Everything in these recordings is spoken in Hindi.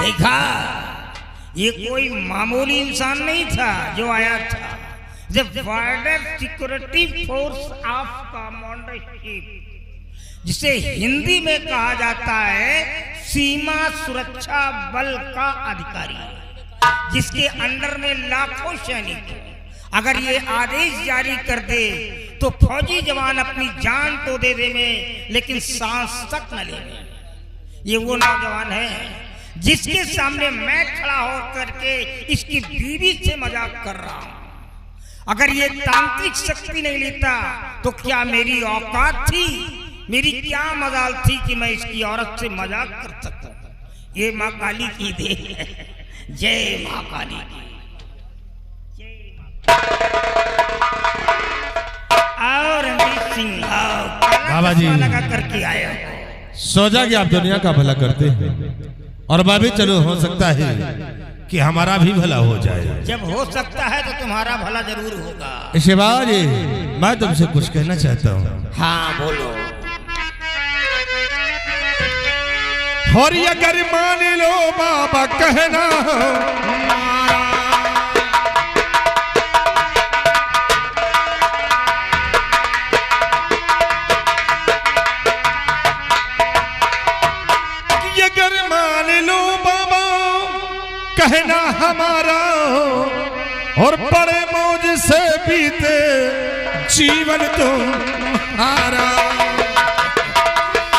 देखा, ये कोई मामूली इंसान नहीं था जो आया था। जब बॉर्डर सिक्योरिटी फोर्स ऑफ कमांडरशिप, जिसे हिंदी में कहा जाता है सीमा सुरक्षा बल का अधिकारी, जिसके अंडर में लाखों सैनिक, अगर ये आदेश जारी कर दे तो फौजी जवान अपनी जान तो दे देंगे लेकिन सांस तक न लेंगे। ये वो नौजवान है जिसके सामने मैं खड़ा होकर के इसकी बीवी से मजाक कर रहा हूं। अगर ये तांत्रिक शक्ति नहीं लेता तो क्या मेरी औकात थी, मेरी क्या मजाल थी कि मैं इसकी औरत से मजाक कर सकता। ये माँ काली की देन है। जय माँ काली की। और रणजीत सिंह बाबा जी लगा करके आया, सोचा कि आप दुनिया का भला करते हैं और बाबी चलो हो सकता है कि हमारा भी भला हो जाए। जब हो सकता है तो तुम्हारा भला जरूर होगा। शिवाजी, मैं तुमसे कुछ कहना चाहता हूँ। हाँ बोलो। और अगर मान लो बाबा कहना, अगर मान लो बाबा कहना हमारा, और बड़े मौज से बीते जीवन तुम्हारा।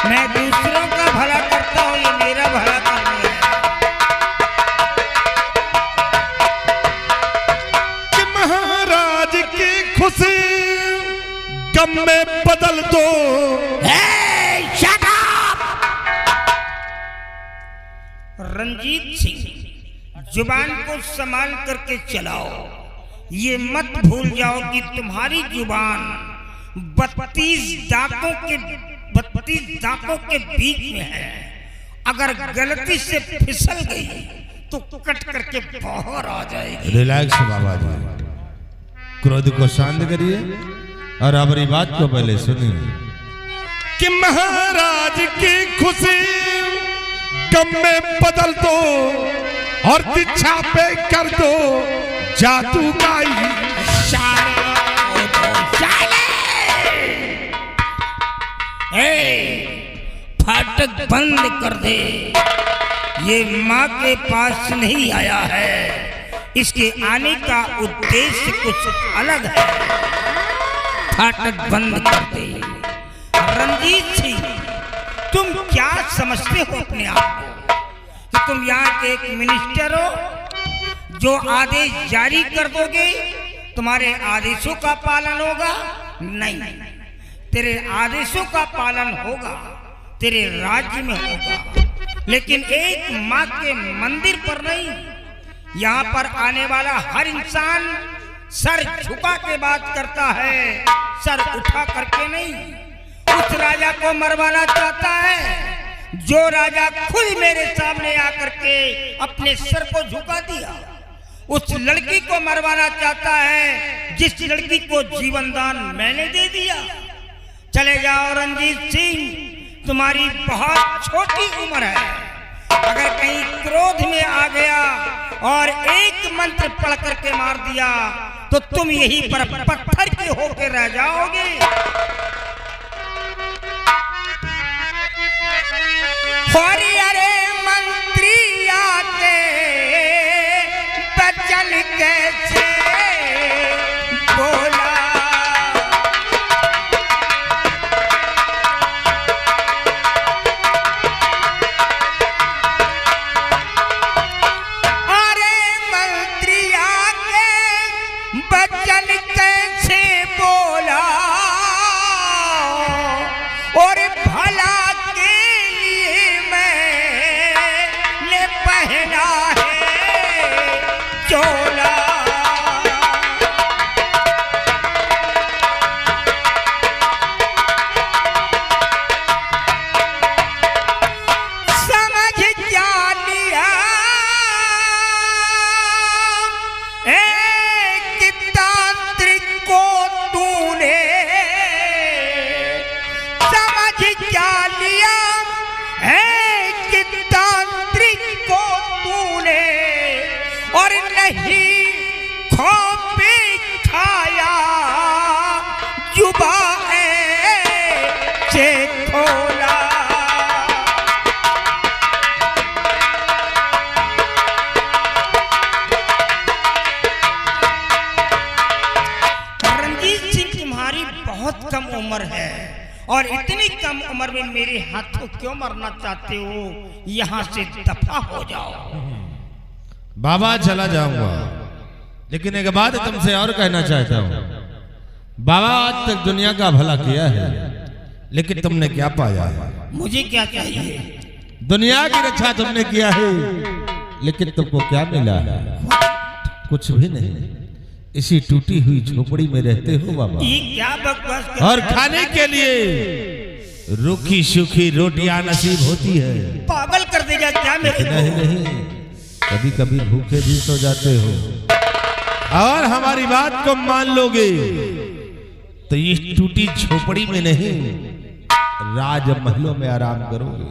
मैं दूसरों का भला करता हूँ, ये मेरा भला करना है। कि महाराज की खुशी गम में बदल दो। Shut up! रंजीत सिंह, जुबान को संभाल करके चलाओ। ये मत भूल जाओ कि तुम्हारी जुबान 32 दांतों के बीच में है। अगर गलती से फिसल गई तो कट करके बाहर आ जाएगी। रिलैक्स बाबा जी, क्रोध को शांत करिए और हमारी बात को पहले सुनिए। कि महाराज की खुशी गम में बदल दो और दीक्षा पे कर दो जादू का फाटक बंद कर दे। ये माँ के पास नहीं आया है, इसके आने का उद्देश्य कुछ अलग है। फाटक बंद कर दे। रंजीत सिंह, तुम क्या समझते हो अपने आप को कि तुम यहाँ के एक मिनिस्टर हो जो आदेश जारी कर दोगे, तुम्हारे आदेशों का पालन होगा? नहीं, तेरे आदेशों का पालन होगा, तेरे राज्य में होगा, लेकिन एक माँ के मंदिर पर नहीं। यहाँ पर आने वाला हर इंसान सर झुका के बात करता है, सर उठा करके नहीं। उस राजा को मरवाना चाहता है जो राजा खुद मेरे सामने आकर के अपने सर को झुका दिया। उस लड़की को मरवाना चाहता है जिस लड़की को जीवन दान मैंने दे दिया। चले जाओ रंजीत सिंह, तुम्हारी बहुत छोटी उम्र है। अगर कहीं क्रोध में आ गया और एक मंत्र पढ़ करके मार दिया तो तुम यहीं पर पत्थर के होकर रह जाओगे। अरे मंत्री आके बचन कैसे बोला। अरे मंत्री आके बचन कैसे बोला, और भला के लिए मैं और इतनी कम उम्र में मेरे हाथों क्यों मरना चाहते हो? यहाँ से दफा हो जाओ। बाबा चला जाऊंगा, लेकिन एक बात तुमसे और कहना चाहता हूँ। बाबा आज तक दुनिया का भला किया है, लेकिन तुमने क्या पाया है? मुझे क्या चाहिए? दुनिया की रक्षा तुमने किया है, लेकिन तुमको क्या मिला है? कुछ भी नहीं। इसी टूटी हुई झोपड़ी में रहते हो बाबा। ये क्या बकवास कर और खाने के लिए रूखी सूखी रोटियां नसीब होती है। पागल कर देगा क्या मेरे को? नहीं, कभी कभी भूखे भी सो जाते हो, और हमारी बात को मान लोगे तो इस टूटी झोपड़ी में नहीं, राजमहलों में आराम करोगे।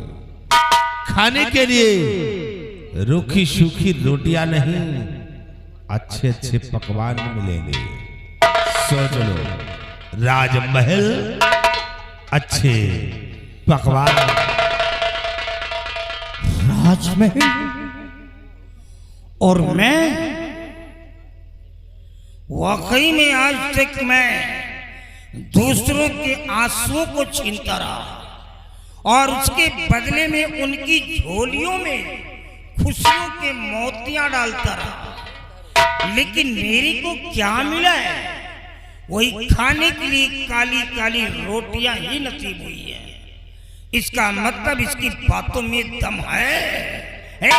खाने के लिए रूखी सूखी रोटियां नहीं, अच्छे अच्छे पकवान मिलेंगे। सोच लो, राजमहल, अच्छे पकवान। राजमहल और मैं वाकई में आज तक मैं दूसरों के आंसुओं को छीनता रहा और उसके बदले में उनकी झोलियों में खुशियों के मोतियां डालता रहा। लेकिन मेरे को क्या मिला है? वही खाने के लिए काली काली रोटियां ही नसीब हुई है। इसका मतलब इसकी बातों में दम है।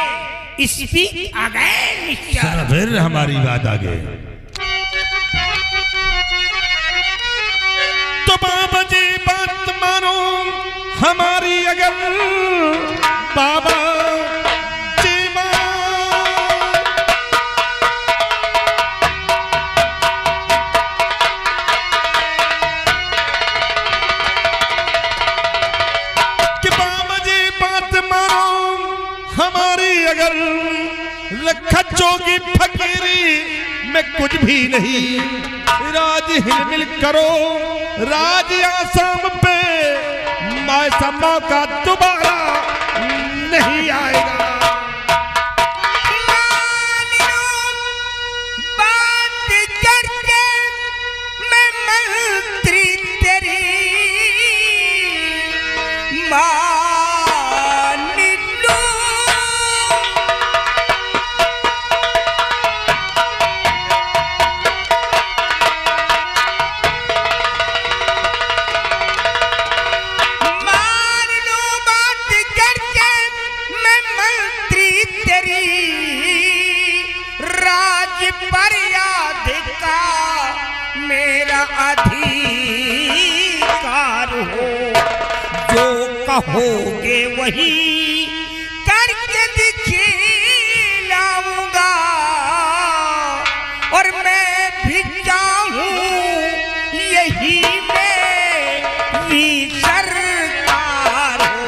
Speak again mister. फिर हमारी बात आगे। तो बाबा जी बात मानो हमारी, अगर बाबा खच्चोगी फकीरी में कुछ भी नहीं। राज हिलमिल करो, राज आसाम पे ऐसा मौका दोबारा नहीं आएगा। बात करके मैं मंत्री तेरी कहोगे वही करके दिखलाऊंगा, और मैं भी चाहूं यही मेरी सरकार हो।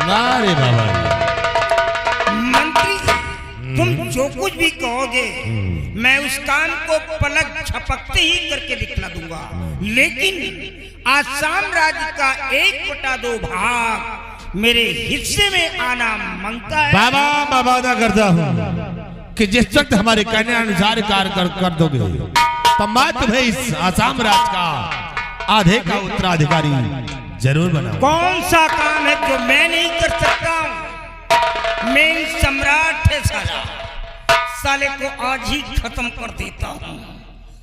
नारे बाबा। मंत्री, तुम जो कुछ भी कहोगे मैं उस काम को पलक झपकते ही करके दिखला दूंगा। लेकिन आसाम राज्य का 1/2 भाग मेरे हिस्से में आना मांगता है। बाबा मैं वादा करता हूँ कि जिस वक्त हमारे कहने अनुसार कार्य कर दोगे तो मैं तुम्हें इस आसाम राज्य का आधे का उत्तराधिकारी जरूर बनाऊंगा। कौन सा काम है जो मैं नहीं कर सकता हूँ? मैं सम्राट है साले को आज ही खत्म कर देता हूँ।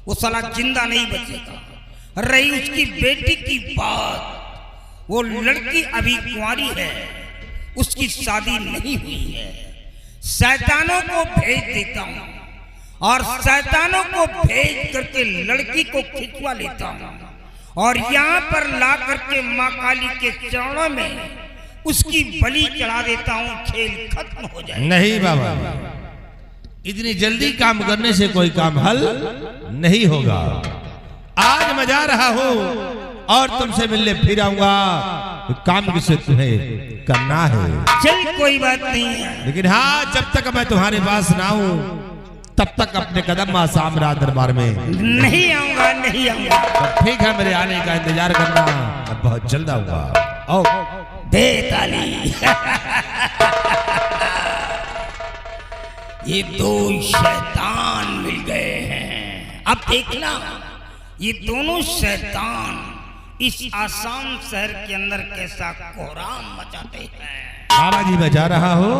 वो साला जिंदा नहीं बचेगा। रही उसकी बेटी की बात, वो लड़की अभी कुंवारी है, उसकी शादी नहीं हुई है। शैतानों को भेज देता हूँ और शैतानों को भेज करके लड़की को खिंचवा लेता हूँ और यहाँ पर ला करके माँ काली के चरणों में उसकी बलि चढ़ा देता हूँ। खेल खत्म हो जाए। नहीं बाबा, इतनी जल्दी काम करने से कोई काम हल नहीं होगा। आज मैं जा रहा हूँ और तुमसे मिलने फिर आऊंगा। काम किसे तुम्हें करना है। चल कोई बात नहीं है, लेकिन हाँ, जब तक मैं तुम्हारे पास ना हूँ तब तक अपने कदम आसाम राज दरबार में नहीं आऊंगा। नहीं आऊंगा। तो ठीक है, मेरे आने का इंतजार करना, मैं बहुत जल्द आऊंगा। आओ दे ताली। ये दो शैतान मिल गए हैं। अब देखना ये दोनों शैतान इस आसाम शहर के अंदर कैसा कोहराम मचाते हैं। बाबा जी मैं जा रहा हूँ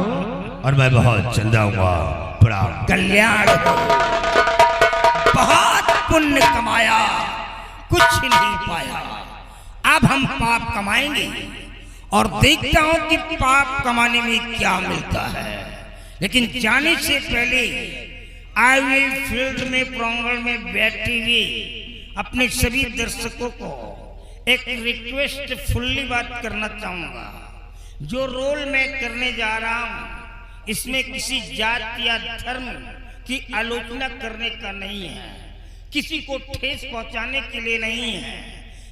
और मैं बहुत चल जाऊंगा। प्रणाम। कल्याण हो। बहुत पुण्य कमाया, कुछ नहीं पाया। अब हम पाप कमाएंगे और देखता हूं कि पाप कमाने में क्या मिलता है। लेकिन जाने से पहले आई विल फील्ड में प्रांगण में बैठे हुए अपने सभी दर्शकों को एक रिक्वेस्ट फुल्ली बात करना चाहूंगा। जो रोल मैं करने जा रहा हूं इसमें किसी जात या धर्म की आलोचना करने का नहीं है, किसी को ठेस पहुंचाने के लिए नहीं है।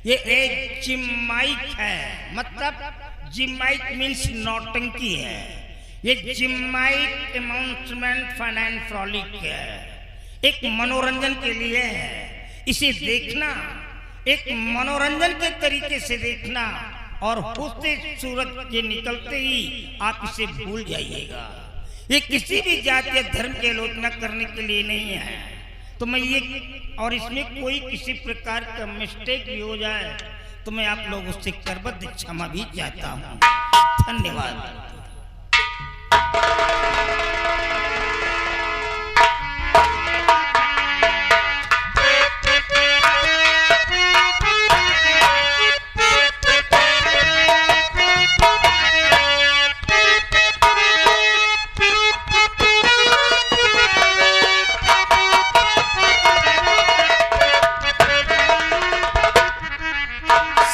ये एक जिम्माइक है, मतलब जिम्माइक मीन्स नौटंकी है। ये जिम्माइक अनाउंसमेंट फाइनेंस फ्रॉलिक है, एक मनोरंजन के लिए है। इसे देखना एक मनोरंजन के तरीके से देखना और होते सूरज के निकलते ही आप इसे भूल जाइएगा। ये किसी भी जात या धर्म की आलोचना करने के लिए नहीं है। तो मैं ये और इसमें कोई किसी प्रकार का मिस्टेक भी हो जाए तो मैं आप लोगों से करबद्ध क्षमा भी चाहता हूँ। धन्यवाद।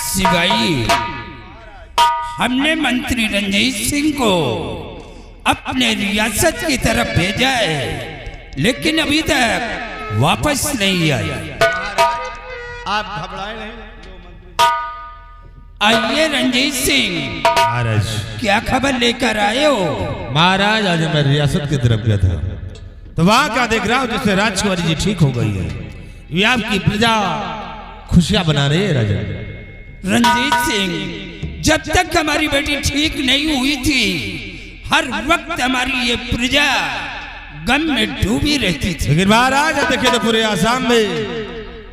सिवाई हमने मंत्री रंजीत सिंह को अपने रियासत की तरफ भेजा है, लेकिन अभी तक वापस नहीं आया। आप घबराए नहीं। आइए रंजीत सिंह, महाराज क्या खबर लेकर आए हो? महाराज आज मैं रियासत की तरफ गया था तो वहां क्या देख रहा हूँ जिससे राजकुमारी जी ठीक हो गई है। ये आपकी प्रजा खुशियां बना रही है। राजा रंजीत सिंह, जब तक हमारी बेटी ठीक नहीं हुई थी हर वक्त हमारी ये प्रजा गम में डूबी रहती थी। लेकिन महाराज अब देखिए तो पूरे आसाम में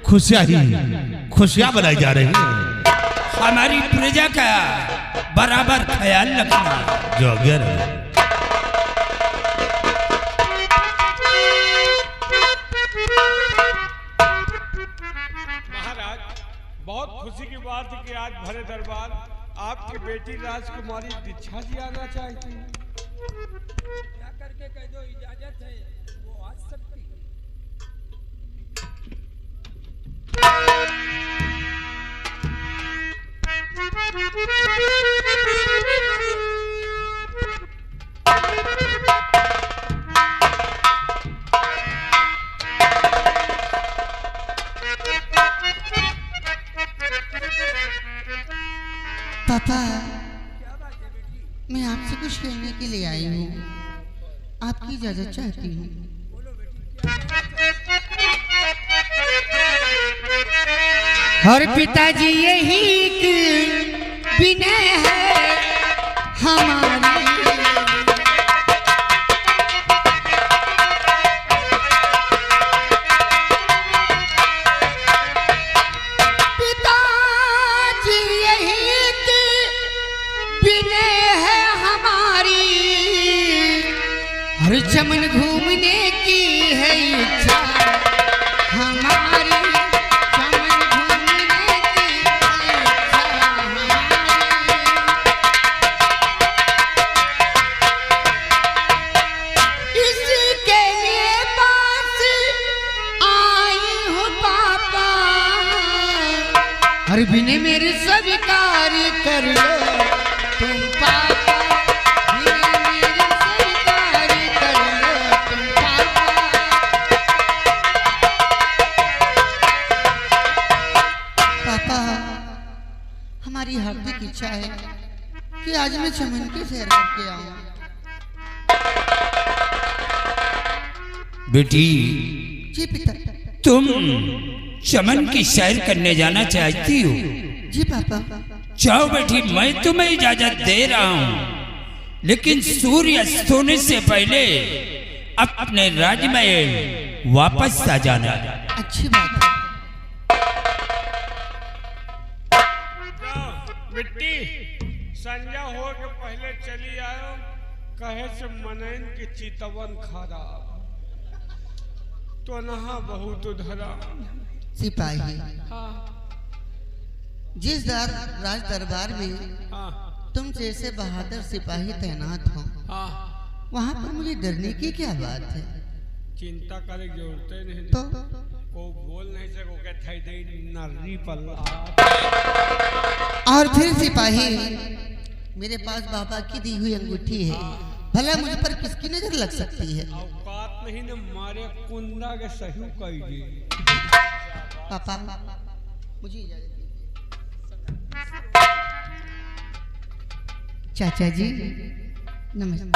खुशियां बनाई जा रही है। हमारी प्रजा का बराबर ख्याल रखना। जो अगर है बहुत खुशी की बात है कि आज भरे दरबार आपकी बेटी राजकुमारी दीक्षा जी आना चाहती है। क्या करके कह दो इजाजत है वो आ सकती है। पापा, मैं आपसे कुछ कहने के लिए आई हूँ, आपकी इजाजत चाहती हूँ। और पिताजी यही विनय है हमारी, चमन घूमने की है इच्छा हमारी, चमन घूमने की है इच्छा हमारी। इसके लिए पास आई हूँ पापा, हर बिने मेरे स्वीकार कर लो तुम पापा। हमारी हार्दिक इच्छा है कि आज मैं चमन की सैर करके आऊं। बेटी, जी पिता। तुम चमन की सैर करने जाना चाहती हो? जी पापा। जाओ बेटी, मैं तुम्हें इजाजत दे रहा हूं, लेकिन सूर्य अस्त होने से पहले अपने राजमहल वापस आ जाना। अच्छी बात है। मिट्टी संजा हो के पहले चली आयो, कहे से मनैन के चितवन खराब तो नहा बहुत धरा। सिपाही, हाँ जिस राज दरबार में हाँ तुम जैसे बहादुर सिपाही तैनात हो, हाँ, वहाँ पर मुझे डरने की क्या बात है? चिंता करे जरूरत नहीं तो को बोल नहीं सको के थई दे नर्री पल्ला। और फिर सिपाही, मेरे पास बाबा की दी हुई अंगूठी है, भला मुझ पर किसकी नजर लग सकती है? औकात नहीं न मारे कुंदा के सही कही दी। पापा मुझे इजाजत दीजिए। चाचा जी नमस्ते।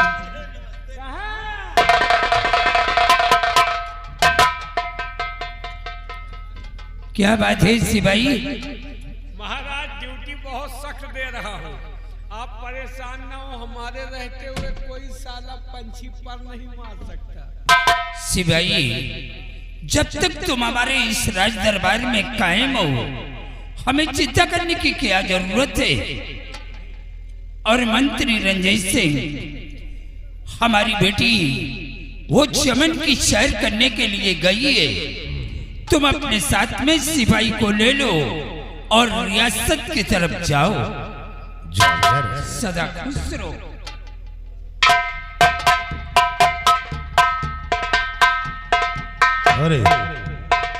क्या बात है सिपाही? महाराज ड्यूटी बहुत सख्त दे रहा हूँ, आप परेशान ना हो, हमारे रहते हुए कोई साला पंछी पर नहीं मार सकता। सिपाही, जब तक तुम हमारे इस राज दरबार में कायम हो, हमें चिंता करने की क्या जरूरत है? और मंत्री रंजीत सिंह, हमारी बेटी वो चमन की सैर करने के लिए गई है, तुम अपने साथ में सिपाही को ले लो और रियासत की तरफ जाओ। सदा खुश रहो। अरे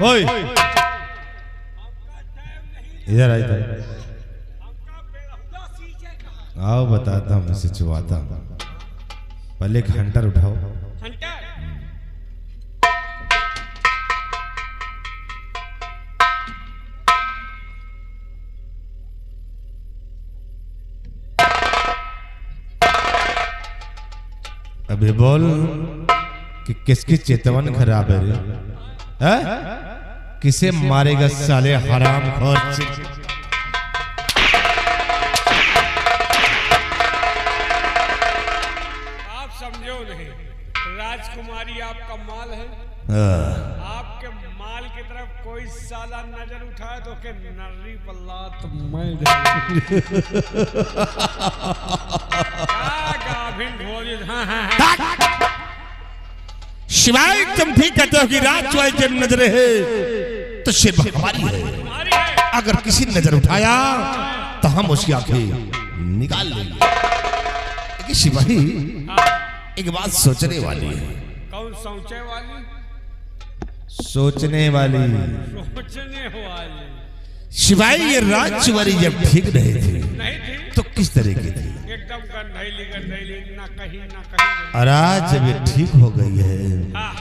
ओए इधर आ, इधर आओ, बताता हूँ, मैं सिचवाता हूँ। पहले एक हंटर उठाओ। हंटर अभी बोल कि किसकी चेतवन खराब है रे? हैं? किसे मारेगा साले हराम खोर? आप समझो नहीं, राजकुमारी आपका माल है, आपके माल की तरफ कोई साला नजर उठाए तो के नर्री पल्ला तो मैं शिवाय तुम ठीक कहते हो कि राजकुमारी जब नजरे है तो सिर्फ हमारी है। अगर किसी ने नजर उठाया तो हम उसकी आंखें निकाल लेंगे। लेकिन सिपाही, एक बात सोचने वाली है। कौन सोचे वाली? सोचने वाली। सोचने वाली। शिवाय, ये राजकुमारी जब ठीक नहीं थी नहीं थी तो किस तरह की थी? एकदम गंधैली गंधैली, ना कहीं ना कहीं। और आज जब ये ठीक हो गई है, हाँ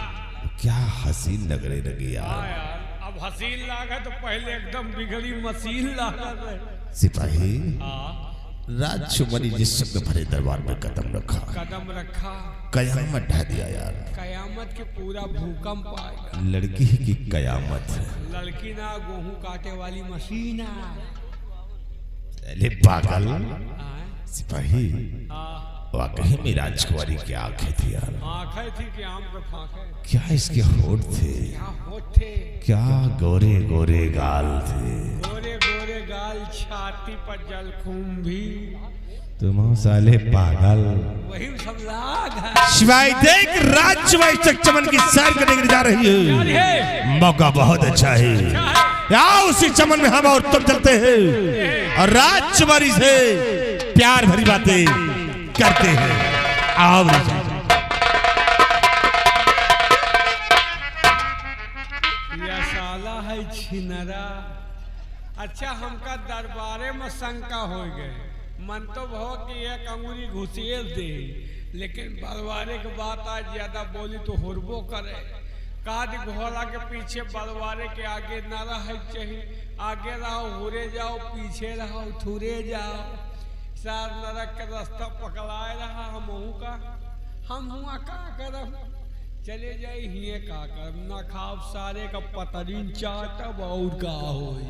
क्या हसीन लगने लगी हाँ यार। यार, अब हसीन लागा तो पहले एकदम बिगड़ी मशीन लागा है। सिपाही, हाँ राजकुमारी जिस शब्द भरे दरबार में कदम रखा, कदम रखा, कयामत ढा दिया यार। कयामत के पूरा भूकंप आएगा। लड़की की कयामत है। लड़की ना गेहूं काटे वाली मशीन है। अरे पागल हाँ, सिपाही, हाँ, वाकई में राजकुमारी की आंखें थी यार। आंखें थी कि आम के फांके। क्या इसके होठ थे, क्या होठ थे, क्या गोरे गोरे गाल थे। गोरे गोरे गाल, छाती पर जलखूम भी, तुम साले पागल। वही सब लाग है। शिवाय देख, राजकुमारी चमन की सैर करने के लिए जा रही है। मौका बहुत अच्छा है। आओ उसी चमन में हम और तुम चलते हैं और राजकुमारी से प्यार भरी बातें करते हैं। आओ यह साला है छिनरा। अच्छा, हमका दरबारे में शंका हो गए। मन तो बहुत कि एक अंगुरी घुसेल दे, लेकिन बलवारे के बात आज ज्यादा बोली तो होरबो करे। काद घोड़ा के पीछे बलवारे के आगे न रहे चाहिए। आगे रहो हुरे जाओ, पीछे रहो थुरे जाओ। सार नरक के रास्ता पकड़ाए रहा हम हुआ का करम। चले जाए हिये का करम, ना खाओ सारे का पतरीन चाटब और का होई।